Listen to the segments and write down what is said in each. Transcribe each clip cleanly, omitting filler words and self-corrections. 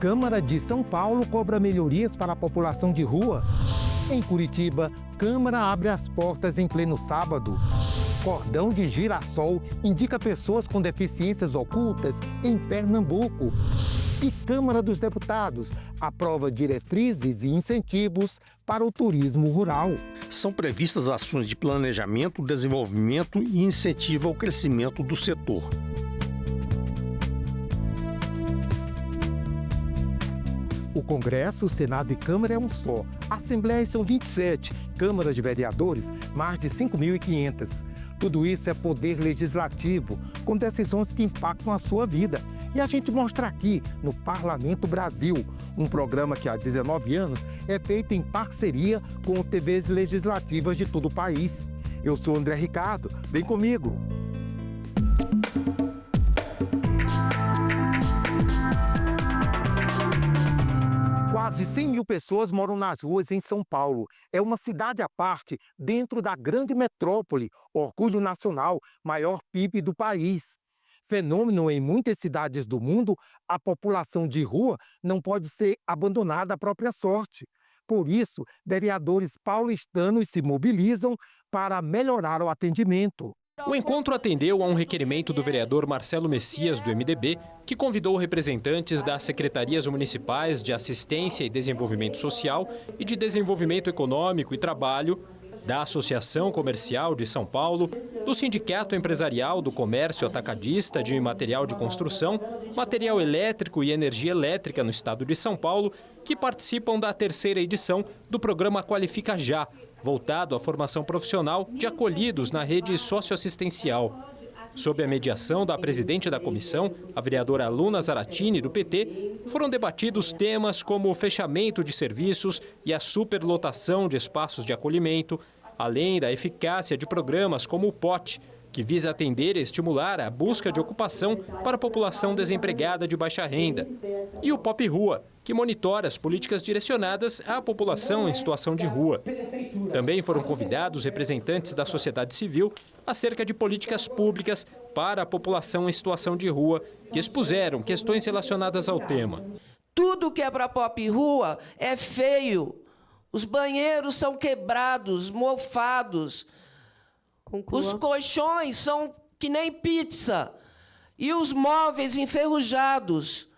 Câmara de São Paulo cobra melhorias para a população de rua. Em Curitiba, Câmara abre as portas em pleno sábado. Cordão de girassol indica pessoas com deficiências ocultas em Pernambuco. E Câmara dos Deputados aprova diretrizes e incentivos para o turismo rural. São previstas ações de planejamento, desenvolvimento e incentivo ao crescimento do setor. O Congresso, Senado e Câmara é um só. Assembleias são 27, Câmara de Vereadores, mais de 5.500. Tudo isso é poder legislativo, com decisões que impactam a sua vida. E a gente mostra aqui, no Parlamento Brasil, um programa que há 19 anos é feito em parceria com TVs legislativas de todo o país. Eu sou André Ricardo, vem comigo! Quase 100 mil pessoas moram nas ruas em São Paulo. É uma cidade à parte, dentro da grande metrópole, orgulho nacional, maior PIB do país. Fenômeno em muitas cidades do mundo, a população de rua não pode ser abandonada à própria sorte. Por isso, vereadores paulistanos se mobilizam para melhorar o atendimento. O encontro atendeu a um requerimento do vereador Marcelo Messias, do MDB, que convidou representantes das secretarias municipais de Assistência e Desenvolvimento Social e de Desenvolvimento Econômico e Trabalho, da Associação Comercial de São Paulo, do Sindicato Empresarial do Comércio Atacadista de Material de Construção, Material Elétrico e Energia Elétrica no estado de São Paulo, que participam da terceira edição do programa Qualifica Já, voltado à formação profissional de acolhidos na rede socioassistencial. Sob a mediação da presidente da comissão, a vereadora Luna Zaratini, do PT, foram debatidos temas como o fechamento de serviços e a superlotação de espaços de acolhimento, além da eficácia de programas como o POT, que visa atender e estimular a busca de ocupação para a população desempregada de baixa renda, e o Pop Rua, que monitora as políticas direcionadas à população em situação de rua. Também foram convidados representantes da sociedade civil acerca de políticas públicas para a população em situação de rua, que expuseram questões relacionadas ao tema. Tudo que é para Pop Rua é feio. Os banheiros são quebrados, mofados. Conclua. Os colchões são que nem pizza. E os móveis enferrujados.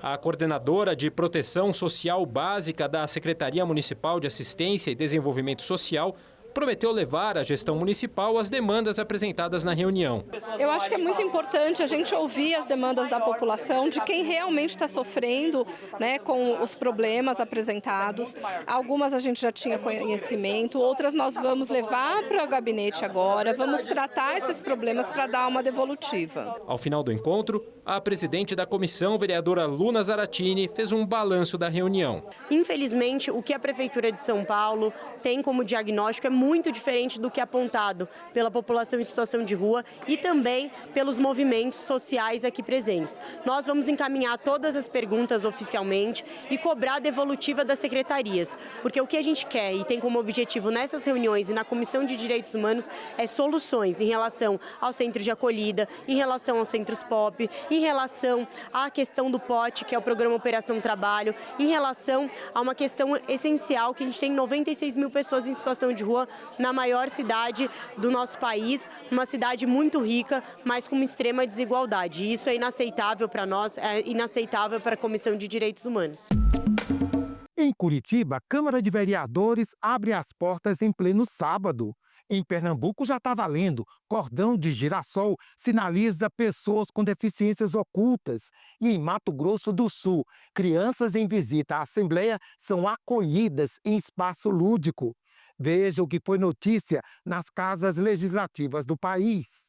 A coordenadora de Proteção Social Básica da Secretaria Municipal de Assistência e Desenvolvimento Social prometeu levar à gestão municipal as demandas apresentadas na reunião. Eu acho que é muito importante a gente ouvir as demandas da população, de quem realmente está sofrendo, né, com os problemas apresentados. Algumas a gente já tinha conhecimento, outras nós vamos levar para o gabinete agora, vamos tratar esses problemas para dar uma devolutiva. Ao final do encontro, a presidente da comissão, vereadora Luna Zaratini, fez um balanço da reunião. Infelizmente, o que a Prefeitura de São Paulo tem como diagnóstico é muito diferente do que é apontado pela população em situação de rua e também pelos movimentos sociais aqui presentes. Nós vamos encaminhar todas as perguntas oficialmente e cobrar a devolutiva das secretarias, porque o que a gente quer e tem como objetivo nessas reuniões e na Comissão de Direitos Humanos é soluções em relação ao centro de acolhida, em relação aos centros POP, em relação à questão do POT, que é o Programa Operação Trabalho, em relação a uma questão essencial que a gente tem 96 mil pessoas em situação de rua na maior cidade do nosso país, uma cidade muito rica, mas com uma extrema desigualdade. E isso é inaceitável para nós, é inaceitável para a Comissão de Direitos Humanos. Em Curitiba, a Câmara de Vereadores abre as portas em pleno sábado. Em Pernambuco já está valendo. Cordão de girassol sinaliza pessoas com deficiências ocultas. E em Mato Grosso do Sul, crianças em visita à Assembleia são acolhidas em espaço lúdico. Veja o que foi notícia nas casas legislativas do país.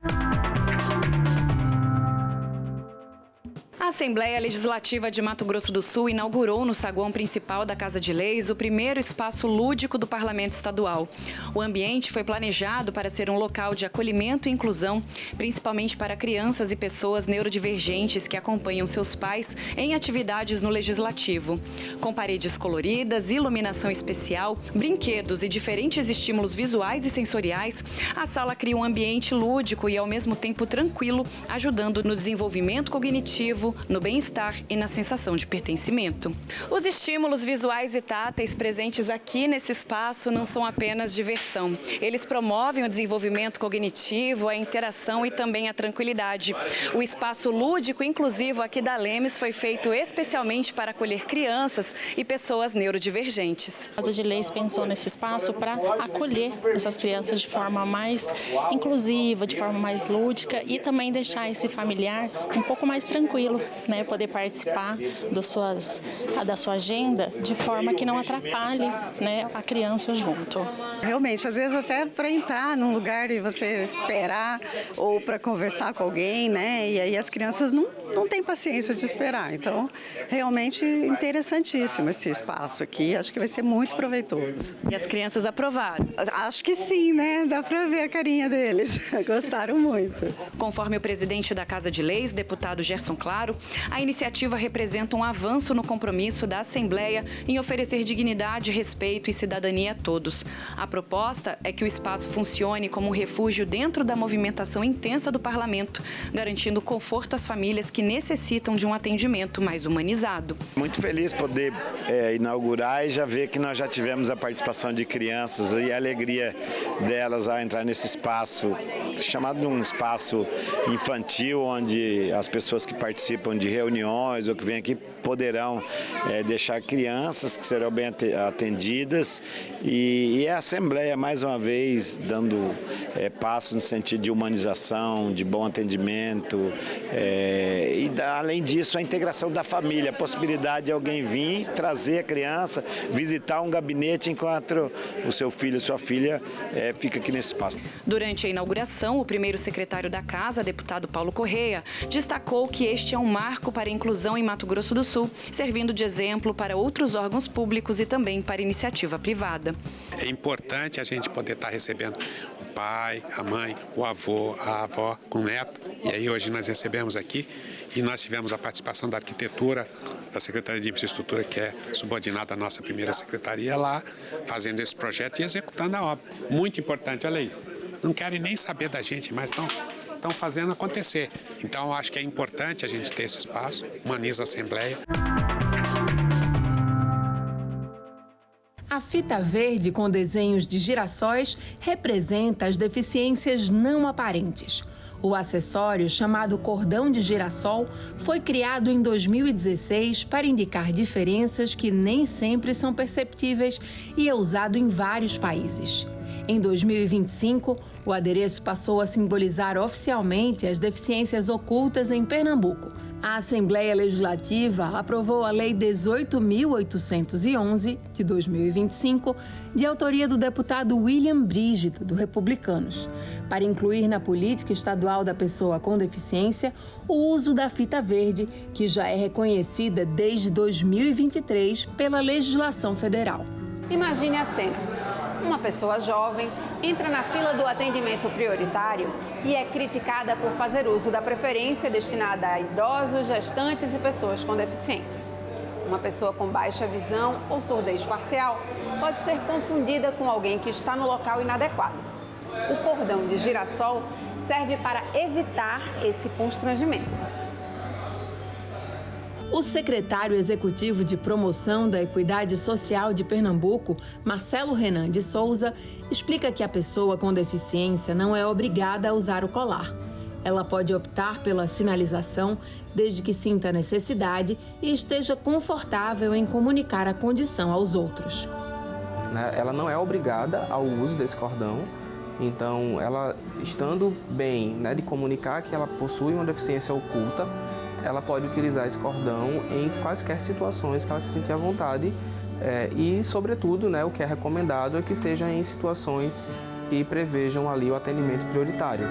A Assembleia Legislativa de Mato Grosso do Sul inaugurou no saguão principal da Casa de Leis o primeiro espaço lúdico do Parlamento Estadual. O ambiente foi planejado para ser um local de acolhimento e inclusão, principalmente para crianças e pessoas neurodivergentes que acompanham seus pais em atividades no Legislativo. Com paredes coloridas, iluminação especial, brinquedos e diferentes estímulos visuais e sensoriais, a sala cria um ambiente lúdico e ao mesmo tempo tranquilo, ajudando no desenvolvimento cognitivo, no bem-estar e na sensação de pertencimento. Os estímulos visuais e táteis presentes aqui nesse espaço não são apenas diversão. Eles promovem o desenvolvimento cognitivo, a interação e também a tranquilidade. O espaço lúdico inclusivo aqui da Lemes foi feito especialmente para acolher crianças e pessoas neurodivergentes. A Casa de Leis pensou nesse espaço para acolher essas crianças de forma mais inclusiva, de forma mais lúdica e também deixar esse familiar um pouco mais tranquilo, né? Poder participar da sua agenda de forma que não atrapalhe, né, a criança junto. Realmente, às vezes até para entrar num lugar e você esperar ou para conversar com alguém, né? E aí as crianças não têm paciência de esperar. Então, realmente interessantíssimo esse espaço aqui. Acho que vai ser muito proveitoso. E as crianças aprovaram? Acho que sim, né? Dá para ver a carinha deles. Gostaram muito. Conforme o presidente da Casa de Leis, deputado Gerson Claro, a iniciativa representa um avanço no compromisso da Assembleia em oferecer dignidade, respeito e cidadania a todos. A proposta é que o espaço funcione como um refúgio dentro da movimentação intensa do parlamento, garantindo conforto às famílias que necessitam de um atendimento mais humanizado. Muito feliz poder inaugurar e já ver que nós já tivemos a participação de crianças e a alegria delas ao entrar nesse espaço, chamado de um espaço infantil, onde as pessoas que participam de reuniões ou que vêm aqui poderão deixar crianças que serão bem atendidas e a Assembleia, mais uma vez, dando passos no sentido de humanização, de bom atendimento e, além disso, a integração da família, a possibilidade de alguém vir, trazer a criança, visitar um gabinete enquanto o seu filho e sua filha fica aqui nesse espaço. Durante a inauguração, o primeiro secretário da Casa, deputado Paulo Correia, destacou que este é um marco para a inclusão em Mato Grosso do Sul, servindo de exemplo para outros órgãos públicos e também para iniciativa privada. É importante a gente poder estar recebendo o pai, a mãe, o avô, a avó com o neto. E aí hoje nós recebemos aqui e nós tivemos a participação da arquitetura, da Secretaria de Infraestrutura, que é subordinada à nossa primeira secretaria, lá fazendo esse projeto e executando a obra. Muito importante, olha aí. Não querem nem saber da gente, mas estão fazendo acontecer. Então, eu acho que é importante a gente ter esse espaço, humaniza a Assembleia. A fita verde com desenhos de girassóis representa as deficiências não aparentes. O acessório, chamado cordão de girassol, foi criado em 2016 para indicar diferenças que nem sempre são perceptíveis e é usado em vários países. Em 2025, o adereço passou a simbolizar oficialmente as deficiências ocultas em Pernambuco. A Assembleia Legislativa aprovou a Lei 18.811, de 2025, de autoria do deputado William Brígido, do Republicanos, para incluir na política estadual da pessoa com deficiência o uso da fita verde, que já é reconhecida desde 2023 pela legislação federal. Imagine a cena. Uma pessoa jovem entra na fila do atendimento prioritário e é criticada por fazer uso da preferência destinada a idosos, gestantes e pessoas com deficiência. Uma pessoa com baixa visão ou surdez parcial pode ser confundida com alguém que está no local inadequado. O cordão de girassol serve para evitar esse constrangimento. O secretário executivo de Promoção da Equidade Social de Pernambuco, Marcelo Renan de Souza, explica que a pessoa com deficiência não é obrigada a usar o colar. Ela pode optar pela sinalização desde que sinta necessidade e esteja confortável em comunicar a condição aos outros. Ela não é obrigada ao uso desse cordão, então ela, estando bem, de comunicar que ela possui uma deficiência oculta, ela pode utilizar esse cordão em quaisquer situações que ela se sentir à vontade e, sobretudo, o que é recomendado é que seja em situações que prevejam ali o atendimento prioritário.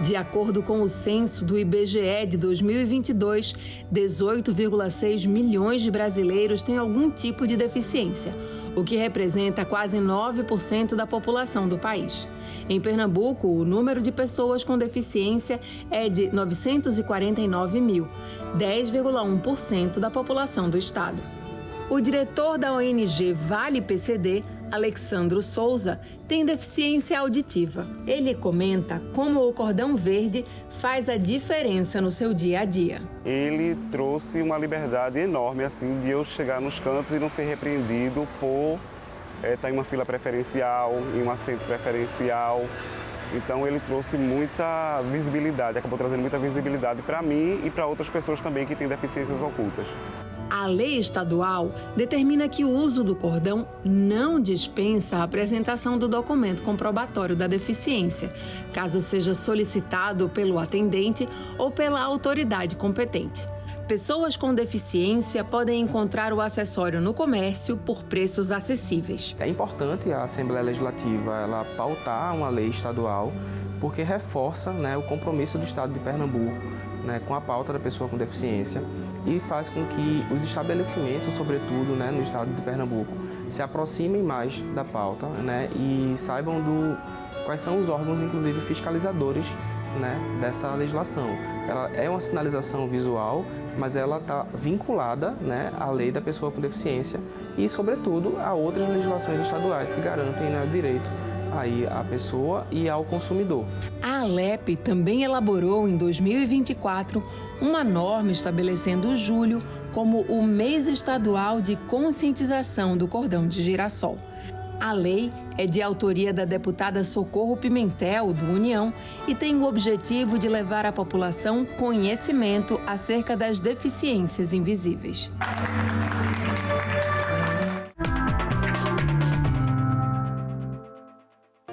De acordo com o censo do IBGE de 2022, 18,6 milhões de brasileiros têm algum tipo de deficiência, o que representa quase 9% da população do país. Em Pernambuco, o número de pessoas com deficiência é de 949 mil, 10,1% da população do estado. O diretor da ONG Vale PCD, Alexandro Souza tem deficiência auditiva. Ele comenta como o cordão verde faz a diferença no seu dia a dia. Ele trouxe uma liberdade enorme assim de eu chegar nos cantos e não ser repreendido por estar em uma fila preferencial, em um assento preferencial. Então ele trouxe muita visibilidade, acabou trazendo muita visibilidade para mim e para outras pessoas também que têm deficiências ocultas. A lei estadual determina que o uso do cordão não dispensa a apresentação do documento comprobatório da deficiência, caso seja solicitado pelo atendente ou pela autoridade competente. Pessoas com deficiência podem encontrar o acessório no comércio por preços acessíveis. É importante a Assembleia Legislativa ela pautar uma lei estadual, porque reforça, o compromisso do Estado de Pernambuco, com a pauta da pessoa com deficiência, e faz com que os estabelecimentos, sobretudo no Estado de Pernambuco, se aproximem mais da pauta e saibam quais são os órgãos, inclusive fiscalizadores, dessa legislação. Ela é uma sinalização visual, mas ela está vinculada à lei da pessoa com deficiência e, sobretudo, a outras legislações estaduais que garantem o direito aí à pessoa e ao consumidor. A ALEP também elaborou em 2024 uma norma estabelecendo julho como o mês estadual de conscientização do cordão de girassol. A lei é de autoria da deputada Socorro Pimentel, do União, e tem o objetivo de levar à população conhecimento acerca das deficiências invisíveis.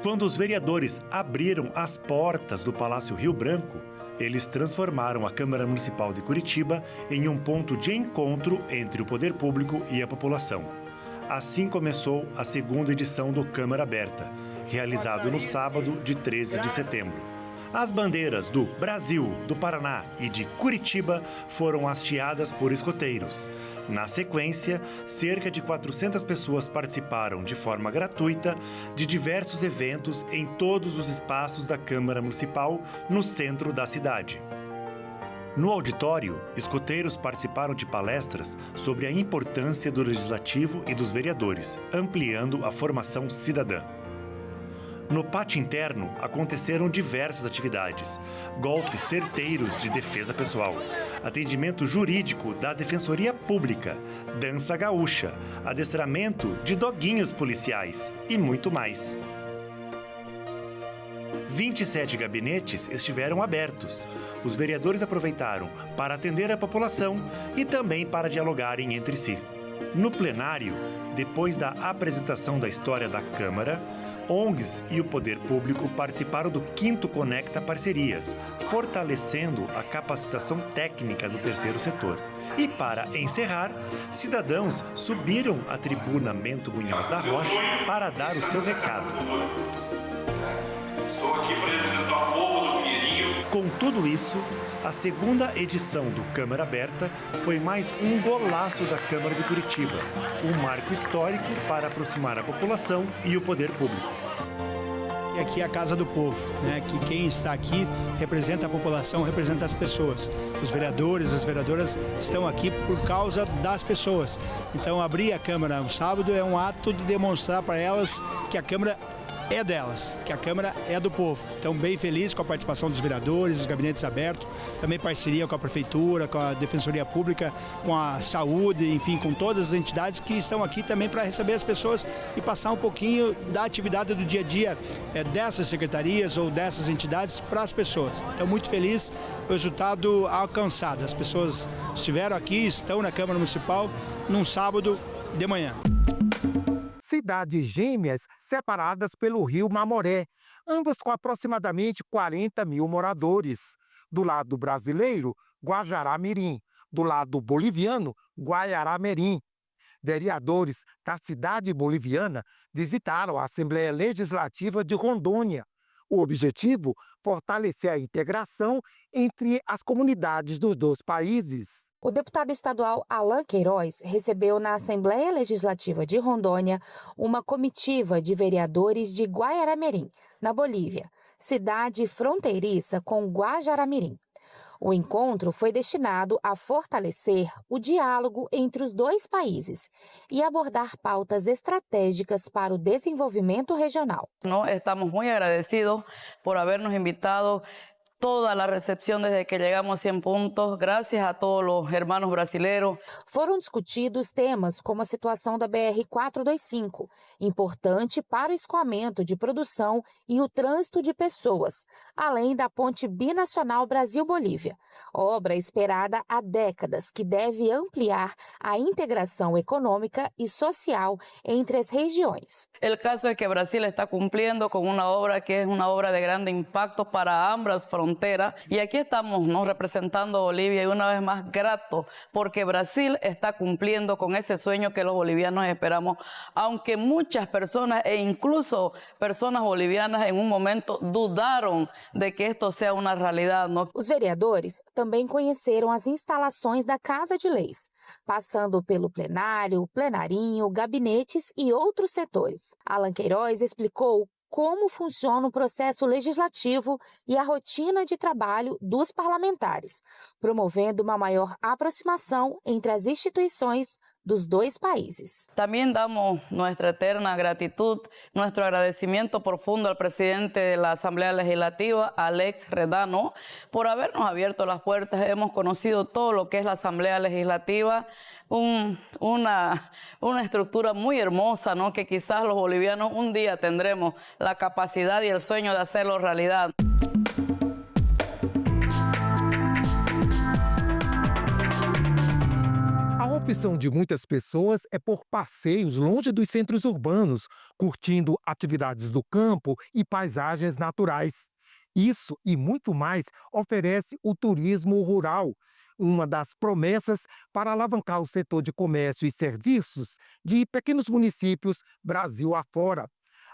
Quando os vereadores abriram as portas do Palácio Rio Branco, eles transformaram a Câmara Municipal de Curitiba em um ponto de encontro entre o poder público e a população. Assim começou a segunda edição do Câmara Aberta, realizado no sábado de 13 de setembro. As bandeiras do Brasil, do Paraná e de Curitiba foram hasteadas por escoteiros. Na sequência, cerca de 400 pessoas participaram de forma gratuita de diversos eventos em todos os espaços da Câmara Municipal no centro da cidade. No auditório, escoteiros participaram de palestras sobre a importância do Legislativo e dos vereadores, ampliando a formação cidadã. No pátio interno, aconteceram diversas atividades, golpes certeiros de defesa pessoal, atendimento jurídico da Defensoria Pública, dança gaúcha, adestramento de doguinhos policiais e muito mais. 27 gabinetes estiveram abertos. Os vereadores aproveitaram para atender a população e também para dialogarem entre si. No plenário, depois da apresentação da história da Câmara, ONGs e o poder público participaram do 5º Conecta Parcerias, fortalecendo a capacitação técnica do terceiro setor. E para encerrar, cidadãos subiram à tribuna Mento Munhoz da Rocha para dar o seu recado. Estou aqui para representar o povo do Pinheirinho. Com tudo isso, a segunda edição do Câmara Aberta foi mais um golaço da Câmara de Curitiba, um marco histórico para aproximar a população e o poder público. E aqui é a Casa do Povo, que quem está aqui representa a população, representa as pessoas. Os vereadores, as vereadoras estão aqui por causa das pessoas. Então abrir a Câmara no sábado é um ato de demonstrar para elas que a Câmara é delas, que a Câmara é do povo. Então, bem feliz com a participação dos vereadores, dos gabinetes abertos, também parceria com a Prefeitura, com a Defensoria Pública, com a Saúde, enfim, com todas as entidades que estão aqui também para receber as pessoas e passar um pouquinho da atividade do dia a dia dessas secretarias ou dessas entidades para as pessoas. Então, muito feliz com o resultado alcançado. As pessoas estiveram aqui, estão na Câmara Municipal, num sábado de manhã. Cidades gêmeas separadas pelo rio Mamoré, ambas com aproximadamente 40 mil moradores. Do lado brasileiro, Guajará-Mirim. Do lado boliviano, Guaiará-Mirim. Vereadores da cidade boliviana visitaram a Assembleia Legislativa de Rondônia. O objetivo, fortalecer a integração entre as comunidades dos dois países. O deputado estadual Alain Queiroz recebeu na Assembleia Legislativa de Rondônia uma comitiva de vereadores de Guaiará-Mirim, na Bolívia, cidade fronteiriça com Guajará-Mirim. O encontro foi destinado a fortalecer o diálogo entre os dois países e abordar pautas estratégicas para o desenvolvimento regional. Estamos muito agradecidos por habernos invitado. Toda a recepção desde que chegamos a 100 pontos, graças a todos os hermanos brasileiros. Foram discutidos temas como a situação da BR-425, importante para o escoamento de produção e o trânsito de pessoas, além da ponte binacional Brasil-Bolívia, obra esperada há décadas que deve ampliar a integração econômica e social entre as regiões. O caso é que o Brasil está cumprindo com uma obra que é uma obra de grande impacto para ambas fronteras. Y aquí estamos representando a Bolivia y una vez más grato porque Brasil está cumpliendo con ese sueño que los bolivianos esperamos, aunque muchas personas e incluso personas bolivianas en un momento dudaron de que esto sea una realidad. Os vereadores também conheceram as instalações da Casa de Leis, passando pelo plenário, plenarinho, gabinetes e outros setores. Alan Queiroz explicou como funciona o processo legislativo e a rotina de trabalho dos parlamentares, promovendo uma maior aproximação entre as instituições dos dois países. También damos nuestra eterna gratitud, nuestro agradecimiento profundo al presidente de la Asamblea Legislativa, Alex Redano, por habernos abierto las puertas. Hemos conocido todo lo que es la Asamblea Legislativa, una estructura muy hermosa, ¿no? Que quizás los bolivianos un día tendremos la capacidad y el sueño de hacerlo realidad. A opção de muitas pessoas é por passeios longe dos centros urbanos, curtindo atividades do campo e paisagens naturais. Isso e muito mais oferece o turismo rural, uma das promessas para alavancar o setor de comércio e serviços de pequenos municípios Brasil afora.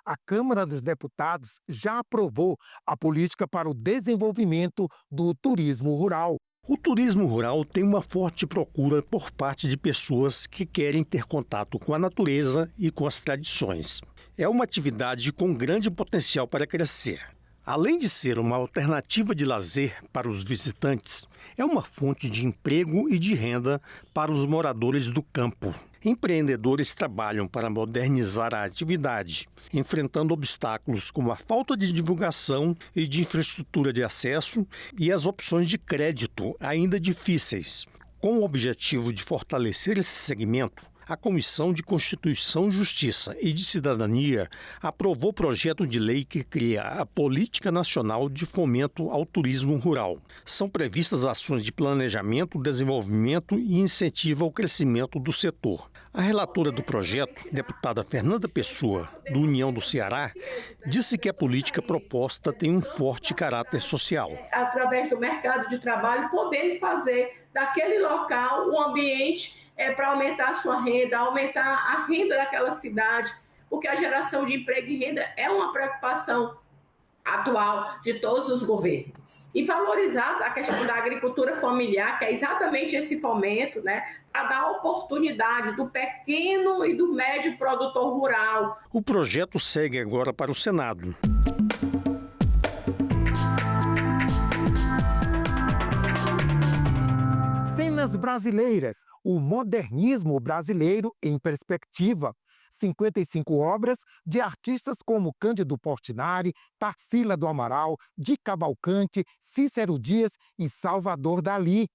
A Câmara dos Deputados já aprovou a política para o desenvolvimento do turismo rural. O turismo rural tem uma forte procura por parte de pessoas que querem ter contato com a natureza e com as tradições. É uma atividade com grande potencial para crescer. Além de ser uma alternativa de lazer para os visitantes, é uma fonte de emprego e de renda para os moradores do campo. Empreendedores trabalham para modernizar a atividade, enfrentando obstáculos como a falta de divulgação e de infraestrutura de acesso e as opções de crédito ainda difíceis. Com o objetivo de fortalecer esse segmento, a Comissão de Constituição, Justiça e de Cidadania aprovou o projeto de lei que cria a Política Nacional de Fomento ao Turismo Rural. São previstas ações de planejamento, desenvolvimento e incentivo ao crescimento do setor. A relatora do projeto, deputada Fernanda Pessoa, do União do Ceará, disse que a política proposta tem um forte caráter social. Através do mercado de trabalho, poder fazer daquele local um ambiente para aumentar a sua renda, aumentar a renda daquela cidade, porque a geração de emprego e renda é uma preocupação atual de todos os governos. E valorizar a questão da agricultura familiar, que é exatamente esse fomento, né, para dar oportunidade do pequeno e do médio produtor rural. O projeto segue agora para o Senado. Cenas brasileiras, o modernismo brasileiro em perspectiva. 55 obras de artistas como Cândido Portinari, Tarsila do Amaral, Di Cavalcante, Cícero Dias e Salvador Dalí.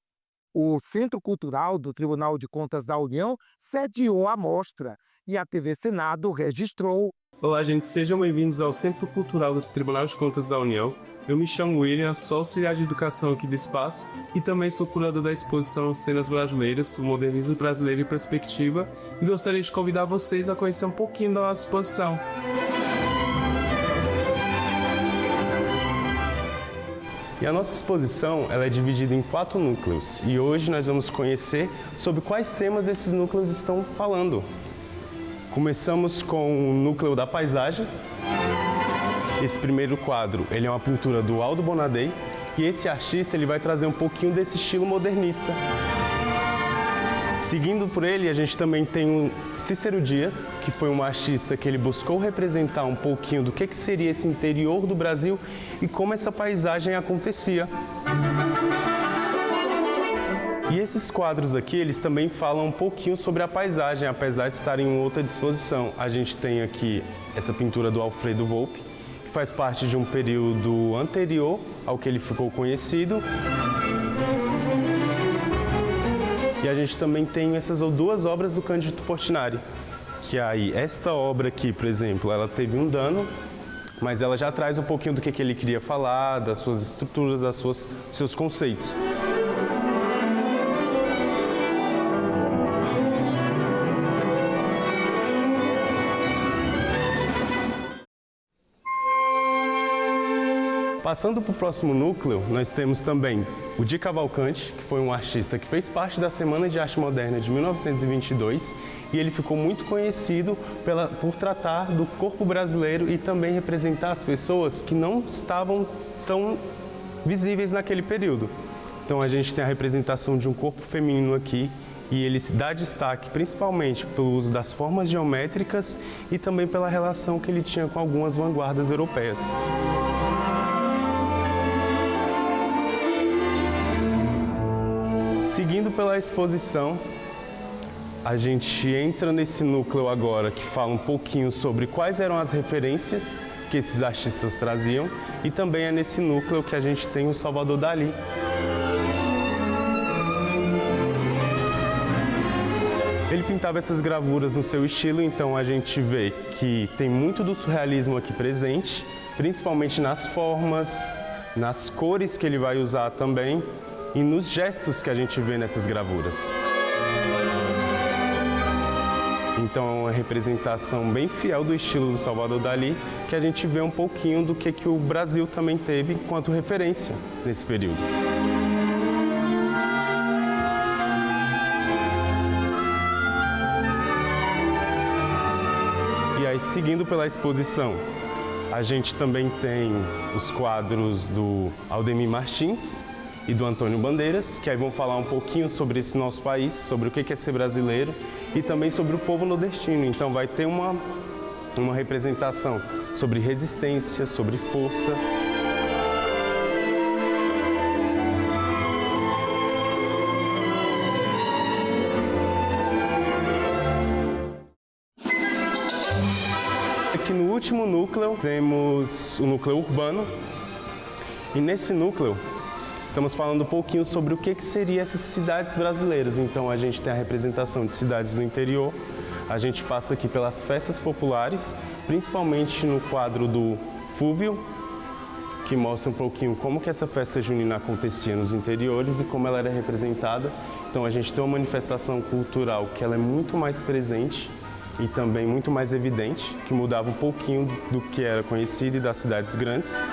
O Centro Cultural do Tribunal de Contas da União sediou a mostra e a TV Senado registrou. Olá, gente, sejam bem-vindos ao Centro Cultural do Tribunal de Contas da União. Eu me chamo William, sou auxiliar de educação aqui do espaço e também sou curador da exposição Cenas Brasileiras, o modernismo brasileiro em perspectiva, e gostaria de convidar vocês a conhecer um pouquinho da nossa exposição. E a nossa exposição ela é dividida em 4 núcleos e hoje nós vamos conhecer sobre quais temas esses núcleos estão falando. Começamos com o núcleo da paisagem. Esse primeiro quadro ele é uma pintura do Aldo Bonadei e esse artista ele vai trazer um pouquinho desse estilo modernista. Seguindo por ele, a gente também tem o Cícero Dias, que foi um artista que ele buscou representar um pouquinho do que seria esse interior do Brasil e como essa paisagem acontecia. E esses quadros aqui, eles também falam um pouquinho sobre a paisagem, apesar de estarem em outra disposição. A gente tem aqui essa pintura do Alfredo Volpi, que faz parte de um período anterior ao que ele ficou conhecido. E a gente também tem essas duas obras do Cândido Portinari, que aí, esta obra aqui, por exemplo, ela teve um dano, mas ela já traz um pouquinho do que ele queria falar, das suas estruturas, dos seus conceitos. Passando para o próximo núcleo, nós temos também o Di Cavalcanti, que foi um artista que fez parte da Semana de Arte Moderna de 1922 e ele ficou muito conhecido por tratar do corpo brasileiro e também representar as pessoas que não estavam tão visíveis naquele período. Então a gente tem a representação de um corpo feminino aqui e ele se dá destaque principalmente pelo uso das formas geométricas e também pela relação que ele tinha com algumas vanguardas europeias. Seguindo pela exposição, a gente entra nesse núcleo agora que fala um pouquinho sobre quais eram as referências que esses artistas traziam e também é nesse núcleo que a gente tem o Salvador Dalí. Ele pintava essas gravuras no seu estilo, então a gente vê que tem muito do surrealismo aqui presente, principalmente nas formas, nas cores que ele vai usar também, e nos gestos que a gente vê nessas gravuras. Então é uma representação bem fiel do estilo do Salvador Dalí, que a gente vê um pouquinho do que o Brasil também teve enquanto referência nesse período. E aí, seguindo pela exposição, a gente também tem os quadros do Aldemir Martins e do Antônio Bandeiras, que aí vão falar um pouquinho sobre esse nosso país, sobre o que é ser brasileiro e também sobre o povo nordestino. Então vai ter uma representação sobre resistência, sobre força. Aqui no último núcleo temos o núcleo urbano e nesse núcleo estamos falando um pouquinho sobre o que seriam essas cidades brasileiras. Então a gente tem a representação de cidades do interior, a gente passa aqui pelas festas populares, principalmente no quadro do Fúvio, que mostra um pouquinho como que essa festa junina acontecia nos interiores e como ela era representada. Então a gente tem uma manifestação cultural que ela é muito mais presente e também muito mais evidente, que mudava um pouquinho do que era conhecido e das cidades grandes.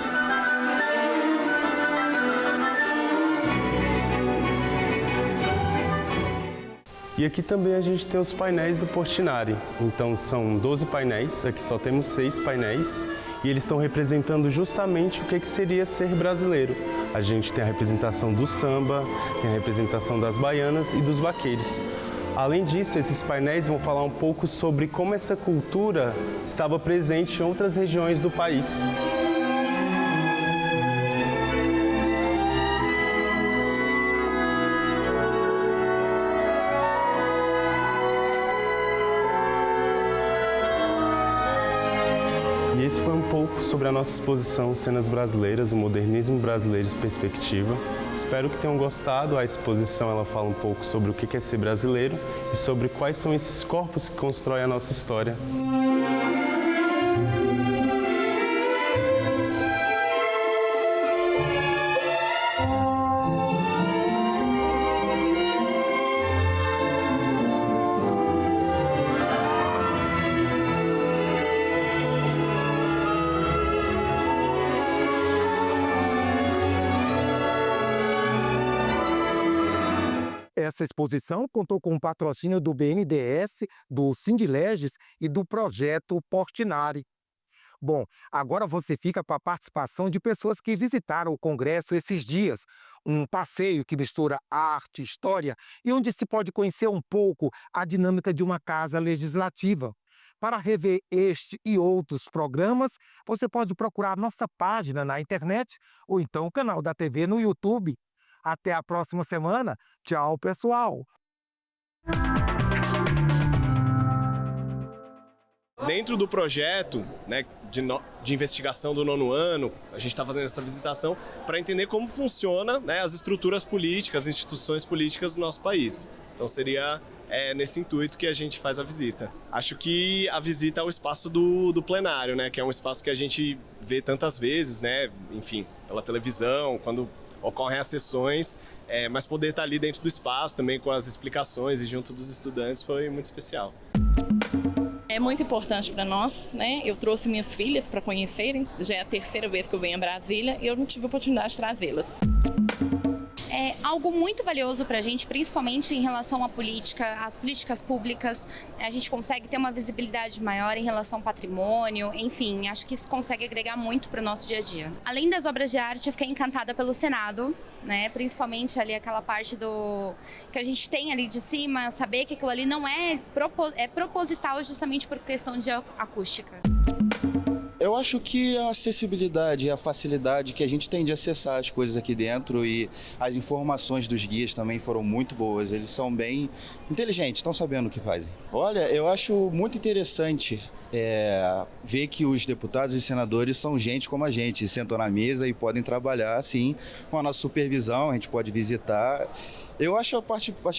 E aqui também a gente tem os painéis do Portinari. Então são 12 painéis, aqui só temos 6 painéis e eles estão representando justamente o que seria ser brasileiro. A gente tem a representação do samba, tem a representação das baianas e dos vaqueiros. Além disso, esses painéis vão falar um pouco sobre como essa cultura estava presente em outras regiões do país. E esse foi um pouco sobre a nossa exposição Cenas Brasileiras, o modernismo brasileiro de perspectiva. Espero que tenham gostado. A exposição ela fala um pouco sobre o que é ser brasileiro e sobre quais são esses corpos que constroem a nossa história. Essa exposição contou com o patrocínio do BNDES, do Sindileges e do projeto Portinari. Bom, agora você fica para a participação de pessoas que visitaram o Congresso esses dias. Um passeio que mistura arte, história e onde se pode conhecer um pouco a dinâmica de uma casa legislativa. Para rever este e outros programas, você pode procurar nossa página na internet ou então o canal da TV no YouTube. Até a próxima semana. Tchau, pessoal. Dentro do projeto, né, de investigação do 9º ano, a gente está fazendo essa visitação para entender como funciona, né, as estruturas políticas, as instituições políticas do nosso país. Então seria nesse intuito que a gente faz a visita. Acho que a visita ao espaço do plenário, né, que é um espaço que a gente vê tantas vezes, né, enfim, pela televisão, quando ocorrem as sessões, mas poder estar ali dentro do espaço também com as explicações e junto dos estudantes foi muito especial. É muito importante para nós, né? Eu trouxe minhas filhas para conhecerem, já é a 3ª vez que eu venho a Brasília e eu não tive a oportunidade de trazê-las. É algo muito valioso para a gente, principalmente em relação à política, às políticas públicas. A gente consegue ter uma visibilidade maior em relação ao patrimônio, enfim, acho que isso consegue agregar muito para o nosso dia a dia. Além das obras de arte, eu fiquei encantada pelo Senado, né? Principalmente ali aquela parte que a gente tem ali de cima, saber que aquilo ali não é proposital justamente por questão de acústica. Eu acho que a acessibilidade e a facilidade que a gente tem de acessar as coisas aqui dentro e as informações dos guias também foram muito boas. Eles são bem inteligentes, estão sabendo o que fazem. Olha, eu acho muito interessante ver que os deputados e senadores são gente como a gente, sentam na mesa e podem trabalhar assim com a nossa supervisão, a gente pode visitar. Eu acho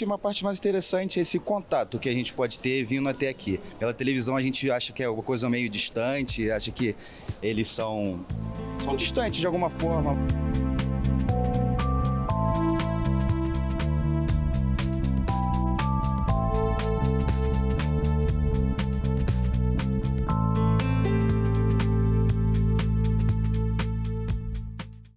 uma parte mais interessante esse contato que a gente pode ter vindo até aqui. Pela televisão a gente acha que é uma coisa meio distante, acha que eles são distantes de alguma forma.